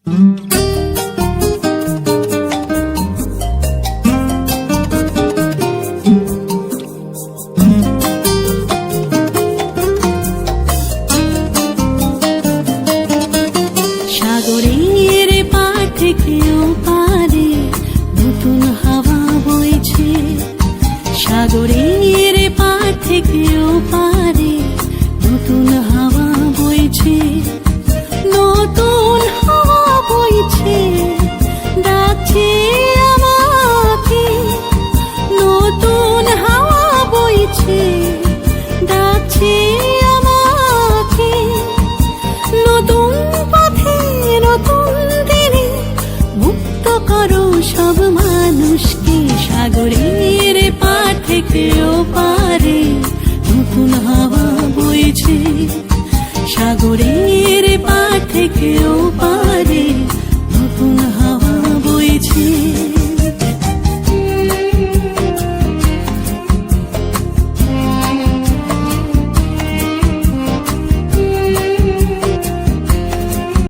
সাগরের পার থেকে ওপারে নতুন হাওয়া বইছে, সাগরের পার থেকে ওপারে নতুন হাওয়া বইছে, নতুন হাওয়া বইছে ডাকছে আমাকে, নতুন হাওয়া বইছে ডাকছে আমাকে, নতুন পথে নতুন দিনে মুক্ত করো সব মানুষকে। সাগরের পার থেকে ওপারে নতুন হাওয়া